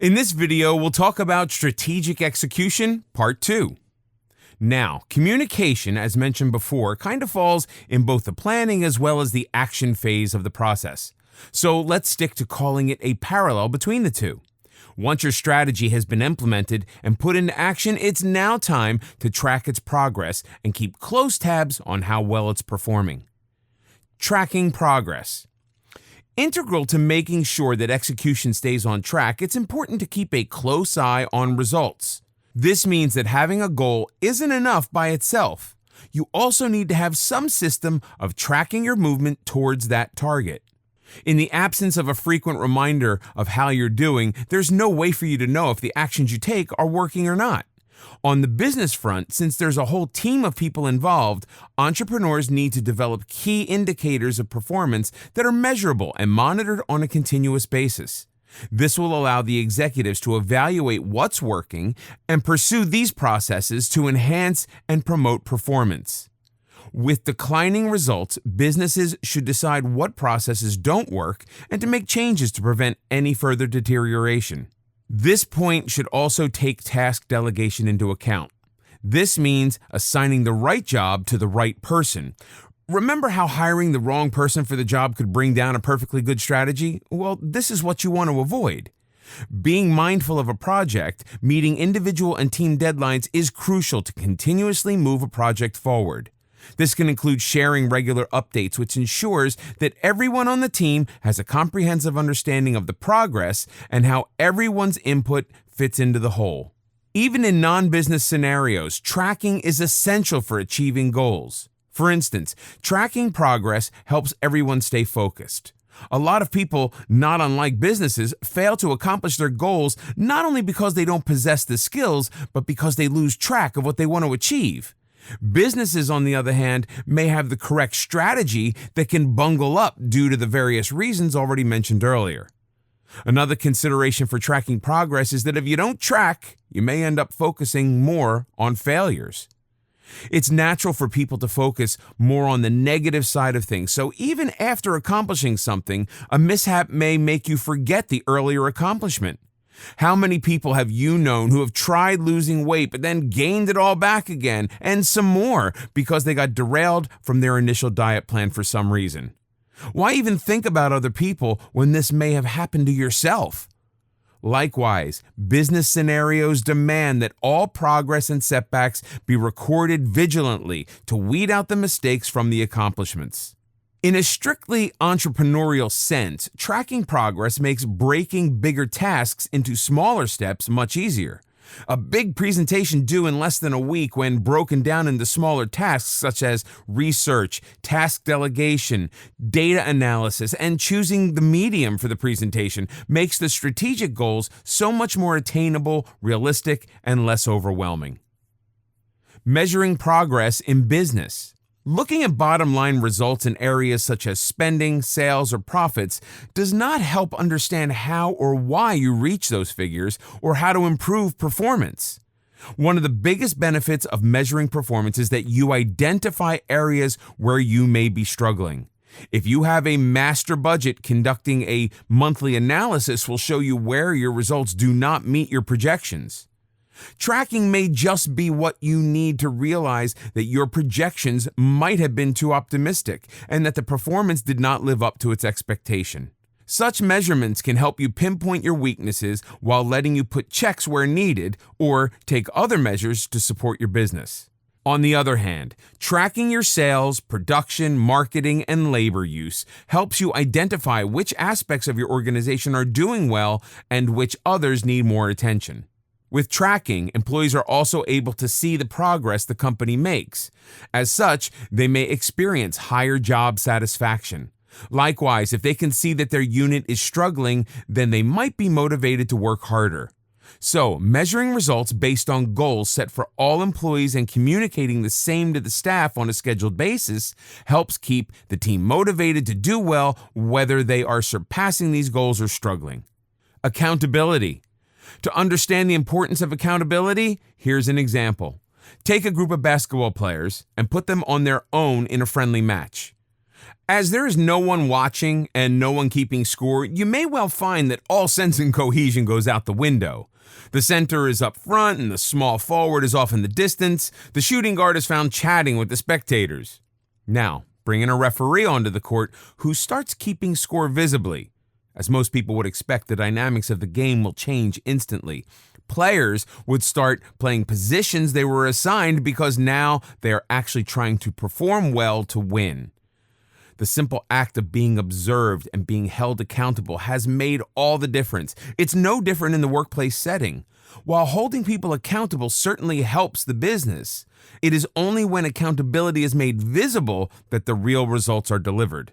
In this video, we'll talk about strategic execution, part 2. Now, communication, as mentioned before, kind of falls in both the planning as well as the action phase of the process. So let's stick to calling it a parallel between the two. Once your strategy has been implemented and put into action, it's now time to track its progress and keep close tabs on how well it's performing. Tracking progress. Integral to making sure that execution stays on track, it's important to keep a close eye on results. This means that having a goal isn't enough by itself. You also need to have some system of tracking your movement towards that target. In the absence of a frequent reminder of how you're doing, there's no way for you to know if the actions you take are working or not. On the business front, since there's a whole team of people involved, entrepreneurs need to develop key indicators of performance that are measurable and monitored on a continuous basis. This will allow the executives to evaluate what's working and pursue these processes to enhance and promote performance. With declining results, businesses should decide what processes don't work and to make changes to prevent any further deterioration. This point should also take task delegation into account. This means assigning the right job to the right person. Remember how hiring the wrong person for the job could bring down a perfectly good strategy? Well, this is what you want to avoid. Being mindful of a project, meeting individual and team deadlines is crucial to continuously move a project forward. This can include sharing regular updates, which ensures that everyone on the team has a comprehensive understanding of the progress and how everyone's input fits into the whole. Even in non-business scenarios, tracking is essential for achieving goals. For instance, tracking progress helps everyone stay focused. A lot of people, not unlike businesses, fail to accomplish their goals not only because they don't possess the skills, but because they lose track of what they want to achieve. Businesses, on the other hand, may have the correct strategy that can bungle up due to the various reasons already mentioned earlier. Another consideration for tracking progress is that if you don't track, you may end up focusing more on failures. It's natural for people to focus more on the negative side of things, so even after accomplishing something, a mishap may make you forget the earlier accomplishment. How many people have you known who have tried losing weight but then gained it all back again and some more because they got derailed from their initial diet plan for some reason? Why even think about other people when this may have happened to yourself? Likewise, business scenarios demand that all progress and setbacks be recorded vigilantly to weed out the mistakes from the accomplishments. In a strictly entrepreneurial sense, tracking progress makes breaking bigger tasks into smaller steps much easier. A big presentation due in less than a week, when broken down into smaller tasks such as research, task delegation, data analysis, and choosing the medium for the presentation, makes the strategic goals so much more attainable, realistic, and less overwhelming. Measuring progress in business. Looking at bottom-line results in areas such as spending, sales, or profits does not help understand how or why you reach those figures or how to improve performance. One of the biggest benefits of measuring performance is that you identify areas where you may be struggling. If you have a master budget, conducting a monthly analysis will show you where your results do not meet your projections. Tracking may just be what you need to realize that your projections might have been too optimistic and that the performance did not live up to its expectation. Such measurements can help you pinpoint your weaknesses while letting you put checks where needed or take other measures to support your business. On the other hand, tracking your sales, production, marketing, and labor use helps you identify which aspects of your organization are doing well and which others need more attention. With tracking, employees are also able to see the progress the company makes. As such, they may experience higher job satisfaction. Likewise, if they can see that their unit is struggling, then they might be motivated to work harder. So, measuring results based on goals set for all employees and communicating the same to the staff on a scheduled basis helps keep the team motivated to do well, whether they are surpassing these goals or struggling. Accountability. To understand the importance of accountability, here's an example. Take a group of basketball players and put them on their own in a friendly match. As there is no one watching and no one keeping score, you may well find that all sense and cohesion goes out the window. The center is up front and the small forward is off in the distance. The shooting guard is found chatting with the spectators. Now, bring in a referee onto the court who starts keeping score visibly. As most people would expect, the dynamics of the game will change instantly. Players would start playing positions they were assigned because now they are actually trying to perform well to win. The simple act of being observed and being held accountable has made all the difference. It's no different in the workplace setting. While holding people accountable certainly helps the business, it is only when accountability is made visible that the real results are delivered.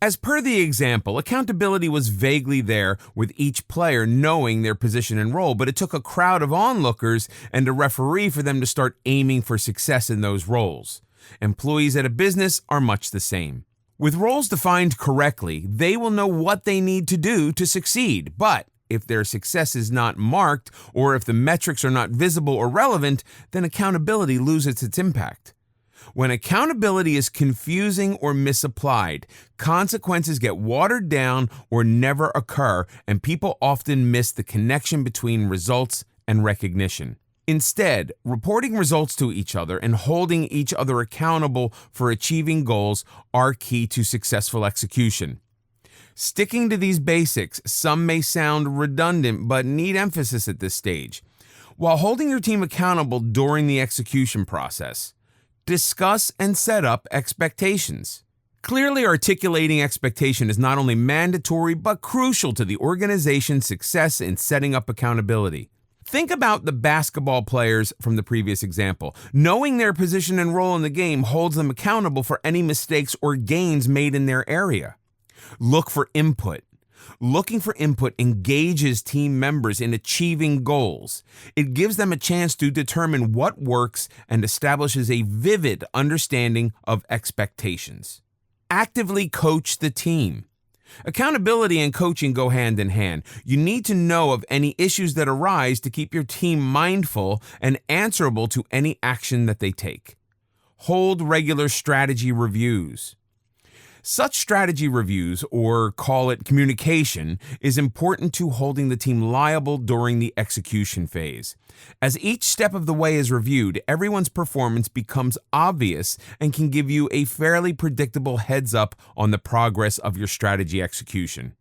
As per the example, accountability was vaguely there with each player knowing their position and role, but it took a crowd of onlookers and a referee for them to start aiming for success in those roles. Employees at a business are much the same. With roles defined correctly, they will know what they need to do to succeed, but if their success is not marked or if the metrics are not visible or relevant, then accountability loses its impact. When accountability is confusing or misapplied, consequences get watered down or never occur, and people often miss the connection between results and recognition. Instead, reporting results to each other and holding each other accountable for achieving goals are key to successful execution. Sticking to these basics, some may sound redundant but need emphasis at this stage. While holding your team accountable during the execution process, discuss and set up expectations. Clearly articulating expectation is not only mandatory but crucial to the organization's success in setting up accountability. Think about the basketball players from the previous example. Knowing their position and role in the game holds them accountable for any mistakes or gains made in their area. Look for input. Looking for input engages team members in achieving goals. It gives them a chance to determine what works and establishes a vivid understanding of expectations. Actively coach the team. Accountability and coaching go hand in hand. You need to know of any issues that arise to keep your team mindful and answerable to any action that they take. Hold regular strategy reviews. Such strategy reviews, or call it communication, is important to holding the team liable during the execution phase. As each step of the way is reviewed, everyone's performance becomes obvious and can give you a fairly predictable heads up on the progress of your strategy execution.